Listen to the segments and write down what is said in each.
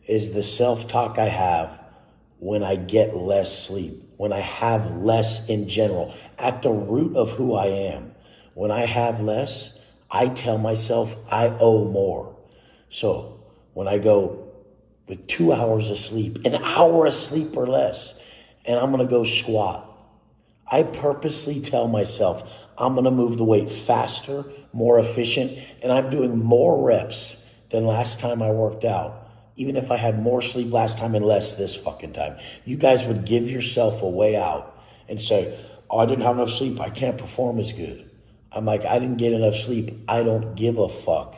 is the self-talk I have when I get less sleep, when I have less in general, at the root of who I am. When I have less, I tell myself I owe more. So when I go with 2 hours of sleep, an hour of sleep or less, and I'm gonna go squat, I purposely tell myself I'm gonna move the weight faster, more efficient, and I'm doing more reps than last time I worked out. Even if I had more sleep last time and less this fucking time. You guys would give yourself a way out and say, oh, I didn't have enough sleep, I can't perform as good. I'm like, I didn't get enough sleep, I don't give a fuck.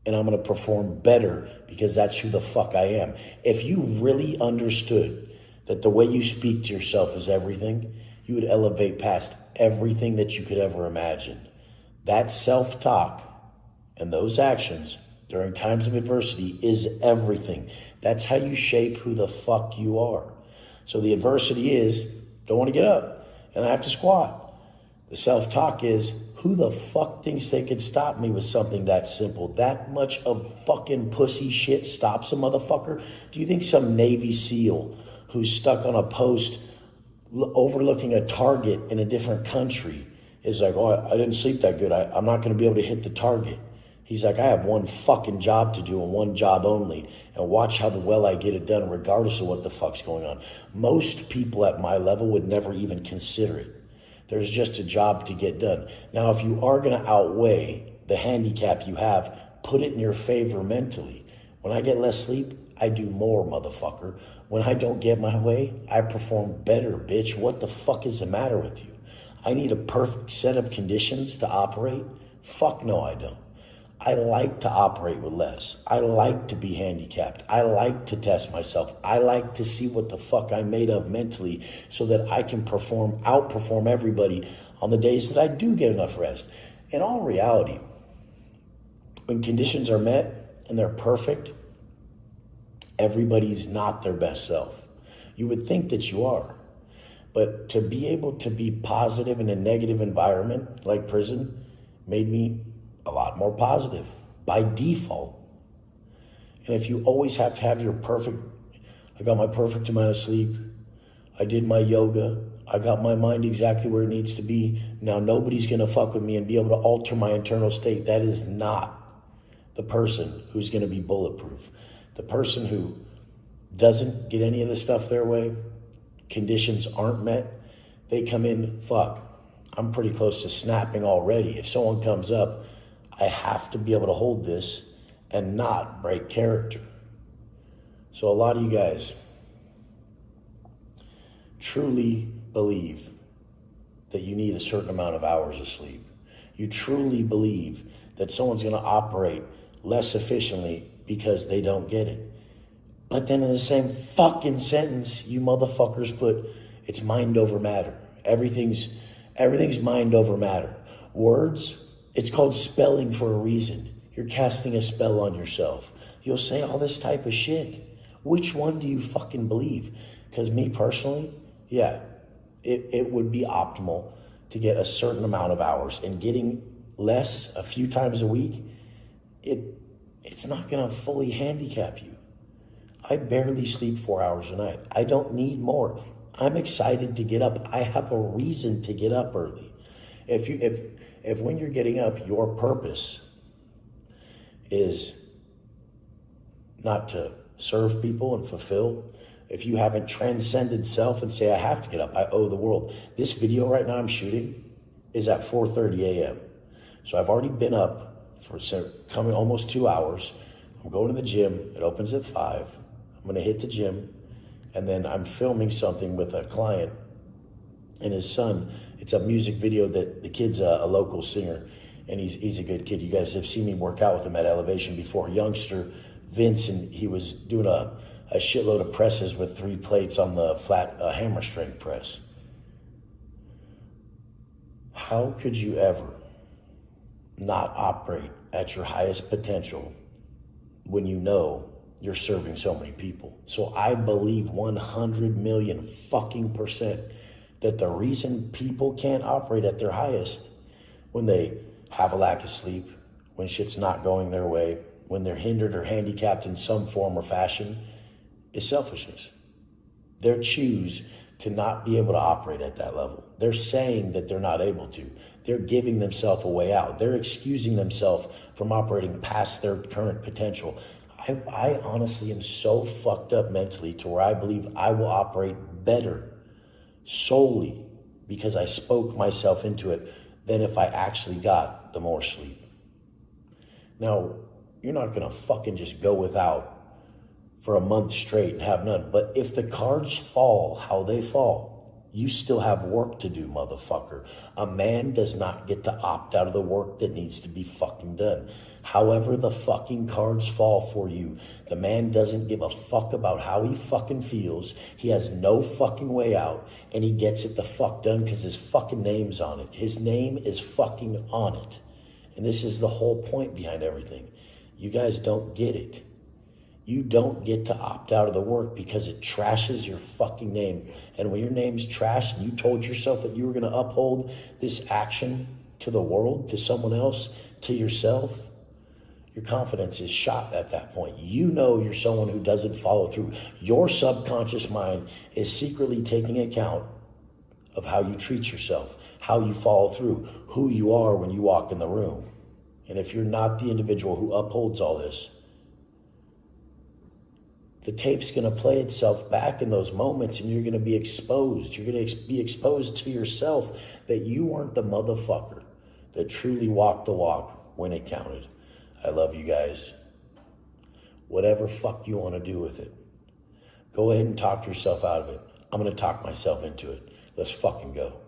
And I'm gonna perform better because that's who the fuck I am. If you really understood that the way you speak to yourself is everything, you would elevate past everything that you could ever imagine. That self-talk and those actions during times of adversity is everything. That's how you shape who the fuck you are. So the adversity is, don't want to get up and I have to squat. The self-talk is, who the fuck thinks they could stop me with something that simple? That much of fucking pussy shit stops a motherfucker? Do you think some Navy SEAL who's stuck on a post overlooking a target in a different country is like, oh, I didn't sleep that good, I'm not going to be able to hit the target? He's like, I have one fucking job to do and one job only, and watch how well I get it done regardless of what the fuck's going on. Most people at my level would never even consider it. There's just a job to get done. Now, if you are going to outweigh the handicap you have, put it in your favor mentally. When I get less sleep, I do more, motherfucker. When I don't get my way, I perform better, bitch. What the fuck is the matter with you? I need a perfect set of conditions to operate? Fuck no, I don't. I like to operate with less. I like to be handicapped. I like to test myself. I like to see what the fuck I'm made of mentally so that I can outperform everybody on the days that I do get enough rest. In all reality, when conditions are met and they're perfect, everybody's not their best self. You would think that you are. But to be able to be positive in a negative environment like prison made me a lot more positive by default. And if you always have to have your I got my perfect amount of sleep, I did my yoga, I got my mind exactly where it needs to be, now nobody's gonna fuck with me and be able to alter my internal state. That is not the person who's gonna be bulletproof. The person who doesn't get any of the stuff their way, conditions aren't met, they come in, fuck, I'm pretty close to snapping already. If someone comes up, I have to be able to hold this and not break character. So a lot of you guys truly believe that you need a certain amount of hours of sleep. You truly believe that someone's going to operate less efficiently because they don't get it. But then in the same fucking sentence, you motherfuckers put, it's mind over matter. Everything's mind over matter. Words, it's called spelling for a reason. You're casting a spell on yourself. You'll say all this type of shit. Which one do you fucking believe? Because me personally, yeah, it would be optimal to get a certain amount of hours, and getting less a few times a week, it's not gonna fully handicap you. I barely sleep 4 hours a night. I don't need more. I'm excited to get up. I have a reason to get up early. If when you're getting up, your purpose is not to serve people and fulfill, if you haven't transcended self and say, I have to get up, I owe the world. This video right now I'm shooting is at 4:30 a.m. So I've already been up for coming almost 2 hours. I'm going to the gym. It opens at 5. I'm going to hit the gym. And then I'm filming something with a client and his son. It's a music video that the kid's a local singer, and he's a good kid. You guys have seen me work out with him at Elevation before. Youngster Vince, and he was doing a shitload of presses with 3 plates on the flat hammer strength press. How could you ever not operate at your highest potential when you know you're serving so many people? So I believe 100 million fucking percent that the reason people can't operate at their highest when they have a lack of sleep, when shit's not going their way, when they're hindered or handicapped in some form or fashion is selfishness. They choose to not be able to operate at that level. They're saying that they're not able to. They're giving themselves a way out. They're excusing themselves from operating past their current potential. I honestly am so fucked up mentally to where I believe I will operate better solely because I spoke myself into it than if I actually got the more sleep. Now, you're not gonna fucking just go without for a month straight and have none. But if the cards fall how they fall, you still have work to do, motherfucker. A man does not get to opt out of the work that needs to be fucking done. However the fucking cards fall for you, the man doesn't give a fuck about how he fucking feels. He has no fucking way out, and he gets it the fuck done because his fucking name's on it. His name is fucking on it. And this is the whole point behind everything. You guys don't get it. You don't get to opt out of the work because it trashes your fucking name. And when your name's trashed and you told yourself that you were going to uphold this action to the world, to someone else, to yourself, your confidence is shot at that point. You know you're someone who doesn't follow through. Your subconscious mind is secretly taking account of how you treat yourself, how you follow through, who you are when you walk in the room. And if you're not the individual who upholds all this, the tape's going to play itself back in those moments and you're going to be exposed. You're going to be exposed to yourself that you weren't the motherfucker that truly walked the walk when it counted. I love you guys. Whatever fuck you want to do with it, go ahead and talk yourself out of it. I'm going to talk myself into it. Let's fucking go.